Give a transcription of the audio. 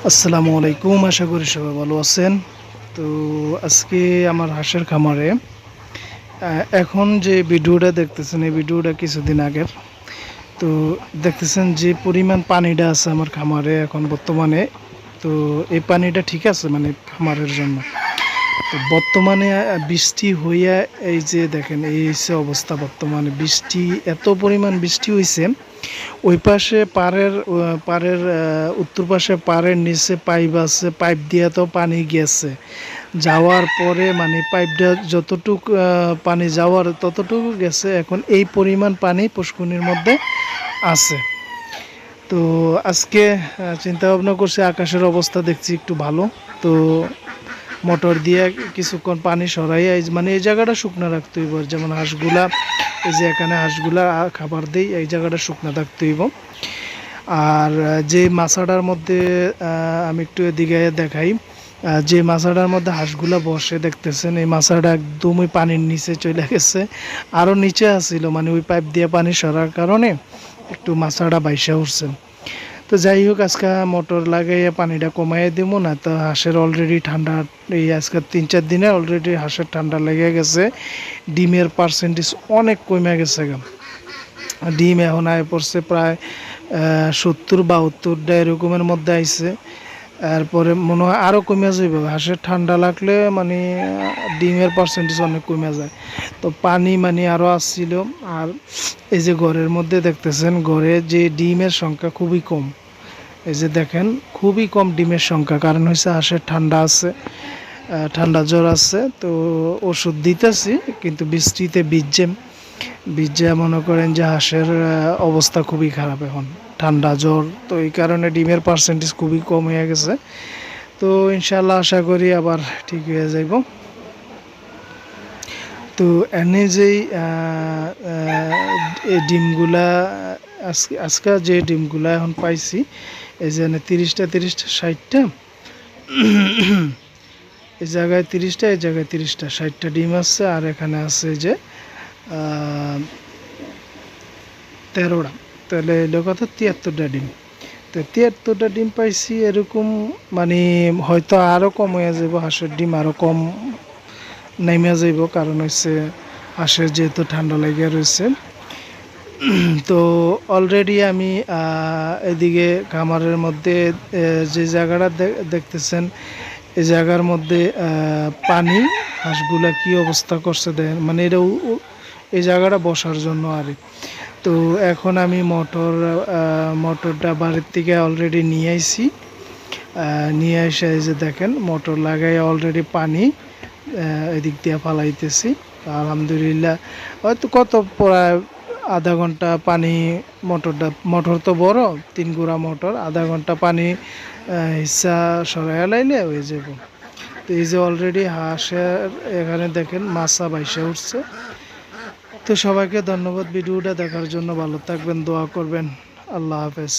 আসসালামু আলাইকুম, আশা করি সবাই ভালো আছেন। তো আজকে আমার হাঁসের খামারে এখন যে ভিডিওটা দেখতেছেন, এই ভিডিওটা কিছুদিন আগের। তো দেখতেছেন যে পরিমাণ পানিটা আছে আমার খামারে এখন বর্তমানে। তো এই পানিটা ঠিক আছে মানে খামারের জন্য। তো বর্তমানে বৃষ্টি হইয়া এই যে দেখেন এই হচ্ছে অবস্থা। বর্তমানে বৃষ্টি এত পরিমাণ বৃষ্টি হয়েছে, ওই পাশে পাড়ের উত্তর পাশে পাড়ের নিচে পাইপ আছে, পাইপ দিয়ে তো পানি গেছে। যাওয়ার পরে মানে পাইপটা যতটুক পানি যাওয়ার ততটুকু গেছে। এখন এই পরিমাণ পানি পুষ্করিণীর মধ্যে আছে। তো আজকে চিন্তা ভাবনা করছি, আকাশের অবস্থা দেখছি একটু ভালো। তো মোটর দিয়ে কিছুক্ষণ পানি সরাই মানে এই জায়গাটা শুকনো রাখতে হইব। যেমন হাঁসগুলা, এই যে এখানে হাঁসগুলা খাবার দেই, এই জায়গাটা শুকনো থাকতে হইব। আর যে মাছাটার মধ্যে আমি একটু এদিকে দেখাই, যে মাছাটার মধ্যে হাঁসগুলা বসে দেখতেছেন, এই মাছাটা একদমই পানির নিচে চলে গেছে। আরও নিচে আসছিল, মানে ওই পাইপ দিয়ে পানি সরার কারণে একটু মাছাটা বাইসা উঠছে। তো যাই হোক, আজকে মোটর লাগাইয়া পানিটা কমাইয়া দিব, না তো হাঁসের অলরেডি ঠান্ডা, এই আজকে ৩-৪ দিনে অলরেডি হাঁসের ঠান্ডা লেগে গেছে। ডিমের পার্সেন্টেজ অনেক কমে গেছে। ডিম এখন আয় পড়ছে প্রায় ৭০-৭২টা এরকমের মধ্যে আইছে। এরপরে মনে হয় আরও কমে যাবে। হাঁসের ঠান্ডা লাগলে মানে ডিমের পার্সেন্টেজ অনেক কমে যায়। তো পানি মানে আরও আসছিল। আর এই যে ঘরের মধ্যে দেখতেছেন, ঘরে যে ডিমের সংখ্যা খুবই কম। এই যে দেখেন, খুবই কম ডিমের সংখ্যা। কারণ হচ্ছে হাঁসের ঠান্ডা আছে, ঠান্ডা জ্বর আছে। তো ওষুধ দিতেছি, কিন্তু বৃষ্টিতে ভিজে মনে করেন যে হাঁসের অবস্থা খুবই খারাপ এখন, ঠান্ডা জ্বর। তো এই কারণে ডিমের পার্সেন্টেজ খুবই কম হয়ে গেছে। তো ইনশাল্লাহ আশা করি আবার ঠিক হয়ে যাইব। তো এনে যেই এই ডিমগুলা আজকে যে ডিমগুলা এখন পাইছি, এই যে 30টা 60টা, এই জায়গায় 30টা, এই জায়গায় 30টা, 60টা ডিম আছে। আর এখানে আছে যে 13টা, তাহলে এলো কথা 73টা ডিম। তো 73টা ডিম পাইছি এরকম। মানে হয়তো আরও কম হয়ে যাব, হাঁসের ডিম আরও কম নেমে যাইব। কারণ হচ্ছে হাঁসের যেহেতু ঠান্ডা লেগে রয়েছে। তো অলরেডি আমি এদিকে খামারের মধ্যে যে জায়গাটা দেখতেছেন, এই জায়গার মধ্যে পানি, হাঁসগুলা কি অবস্থা করছে দেখেন। মানে এটা এই জায়গাটা বসার জন্য আর। তো এখন আমি মোটরটা বাড়ির থেকে অলরেডি নিয়ে আইছি। নিয়ে এসে এই যে দেখেন, মোটর লাগাই অলরেডি পানি এদিক দিয়ে ফালাইতেছি। আলহামদুলিল্লাহ, হয়তো কত প্রায় আধা ঘন্টা পানি, মোটর তো বড় 3 গোড়া মোটর, আধা ঘন্টা পানি হিসা সরাইয়া লাইলে হয়ে যাব। তো এই যে অলরেডি হাঁসের এখানে দেখেন মাছা বাইসা উঠছে। তো সবাইকে ধন্যবাদ ভিডিওটা দেখার জন্য। ভালো থাকবেন, দোয়া করবেন। আল্লাহ হাফেজ।